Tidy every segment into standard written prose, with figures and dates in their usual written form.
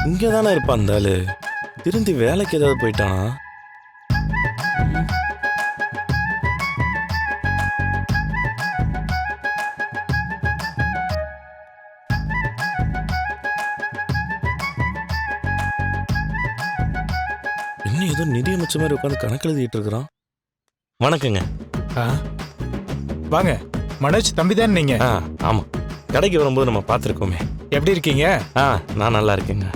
இங்கே தானே இருப்பான் அந்த ஆளு. திருந்தி வேலைக்கு ஏதாவது போயிட்டானா? இன்னும் ஏதோ நிதி அமைச்ச மாதிரி உட்காந்து கணக்கு எழுதிட்டு இருக்கிறான். வணக்கங்க. வாங்க, மனோஜ் தம்பி தான் நீங்க? ஆமாம், கடைக்கு வரும்போது நம்ம பார்த்துருக்கோமே. எப்படி இருக்கீங்க? நான் நல்லா இருக்கேங்க.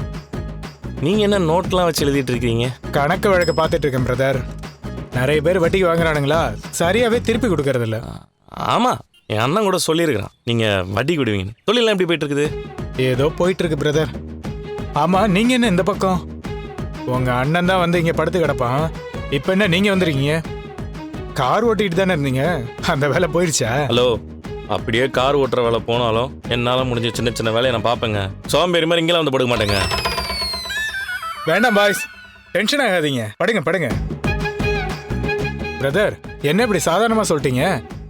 நீங்கள் என்ன நோட்லாம் வச்சு எழுதிட்டு இருக்கீங்க? கணக்கு வழக்க பார்த்துட்டு இருக்கேன் பிரதர். நிறைய பேர் வட்டிக்கு வாங்குறானுங்களா, சரியாவே திருப்பி கொடுக்கறது இல்ல. ஆமாம், என் அண்ணன் கூட சொல்லியிருக்கிறான் நீங்கள் வட்டி கொடுவீங்கன்னு. தொழிலாம் எப்படி போயிட்டு இருக்குது? ஏதோ போயிட்டு இருக்கு பிரதர். ஆமா, நீங்க என்ன இந்த பக்கம்? உங்க அண்ணன் தான் வந்து இங்க படுத்து கிடப்பான். இப்ப என்ன நீங்க வந்திருக்கீங்க? கார் ஓட்டிட்டு தானே இருந்தீங்க, அந்த வேலை போயிடுச்சா? ஹலோ, அப்படியே கார் ஓட்டுற வேலை போனாலும் என்னால் முடிஞ்ச சின்ன சின்ன வேலையை நான் பார்ப்பேங்க. சோம்பேறி மாதிரி இங்கெல்லாம் வந்து படுக்க மாட்டேங்க. வேண்டாம் பாய்ஸ், டென்ஷன் ஆகாதீங்க, படுங்க படுங்க. பிரதர், என்ன இப்படி சாதாரணமா சொல்லிட்டீங்க?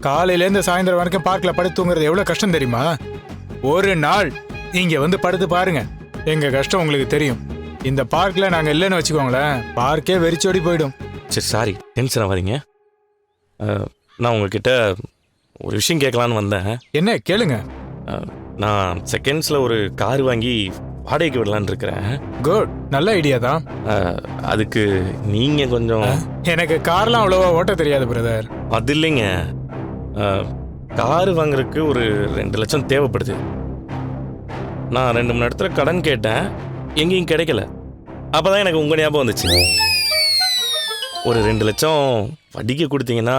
காலையிலேருந்து சாயந்தரம் வரைக்கும் பார்க்கில் படுத்து தூங்குறது எவ்வளோ கஷ்டம் தெரியுமா? ஒரு நாள் இங்கே வந்து படுத்து பாருங்க, எங்கள் கஷ்டம் உங்களுக்கு தெரியும். இந்த பார்க்கில் நாங்கள் இல்லைன்னு வச்சுக்கோங்களேன், பார்க்கே வெறிச்சோடி போயிடும். சரி, சாரி, டென்ஷன் ஆகாதீங்க. நான் உங்ககிட்ட ஒரு விஷயம் கேட்கலான்னு வந்தேன். என்ன கேளுங்க. நான் செகண்ட்ஸில் ஒரு கார் வாங்கி வாடகைக்கு விடலான்னு இருக்கிறேன். குட், நல்ல ஐடியா தான். அதுக்கு நீங்கள் கொஞ்சம்... எனக்கு கார்லாம் அவ்வளோவா ஓட்ட தெரியாது பிரதர். அது இல்லைங்க, கார் வாங்குறதுக்கு ஒரு 2 லட்சம் தேவைப்படுது. நான் 2-3 இடத்துல கடன் கேட்டேன், எங்கேயும் கிடைக்கல. அப்போ தான் எனக்கு உங்கள் ஞாபகம் வந்துச்சு. ஒரு 2 லட்சம் வட்டிக்கு கொடுத்தீங்கன்னா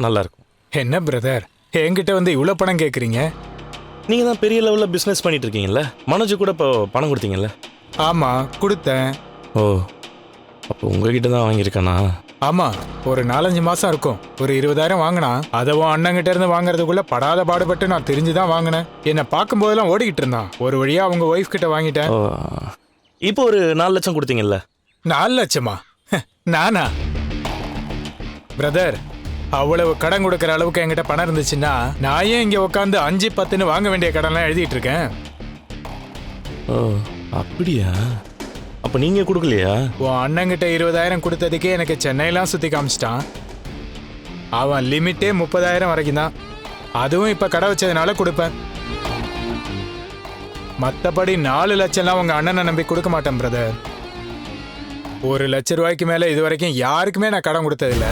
நல்லாயிருக்கும். என்ன பிரதர், என்கிட்ட வந்து இவ்வளோ பணம் கேட்குறீங்க? நீங்கள் தான் பெரிய லெவலில் பிஸ்னஸ் பண்ணிட்டு இருக்கீங்கல்ல, மனோஜ் கூட இப்போ பணம் கொடுத்தீங்கல்ல? ஆமாம், கொடுத்தேன். ஓ, அப்போ உங்ககிட்ட தான் வாங்கியிருக்கானா? ஆமாம், ஒரு 4-5 மாதம் இருக்கும். ஒரு 20,000 வாங்கினா, அதவும் அண்ணங்கிட்ட இருந்து வாங்குறதுக்குள்ள படாத பாடுபட்டு நான் தெரிஞ்சு தான் வாங்கினேன். என்னை பார்க்கும்போதெல்லாம் ஓடிக்கிட்டு இருந்தான். ஒரு வழியாக அவங்க ஒய்ஃப் கிட்ட வாங்கிட்டேன். இப்போ ஒரு 4 லட்சம் கொடுத்தீங்கல்ல? 4 லட்சமா? நானா? பிரதர், அவ்வளவு கடன் கொடுக்கற அளவுக்கு என்கிட்ட பணம் இருந்துச்சுன்னா நான் ஏன் இங்க உட்காந்து 5-10ன்னு வாங்க வேண்டிய கடன்லாம் எழுதிட்டு இருக்கேன்? ஓ, அப்படியா? அப்ப நீங்க கொடுக்கலையா? உன் அண்ணங்கிட்ட 20,000 கொடுத்ததுக்கே எனக்கு சென்னையெல்லாம் சுத்தி காமிச்சிட்டான். அவன் லிமிட்டே 30,000 வரைக்கும் தான். அதுவும் இப்ப கடை வச்சதுனால கொடுப்பேன். மற்றபடி 4 லட்சம்லாம் உங்க அண்ணனை நம்பி கொடுக்க மாட்டேன் பிரதர். 1 லட்ச ரூபாய்க்கு மேல இது வரைக்கும் யாருக்குமே நான் கடன் கொடுத்ததில்லை.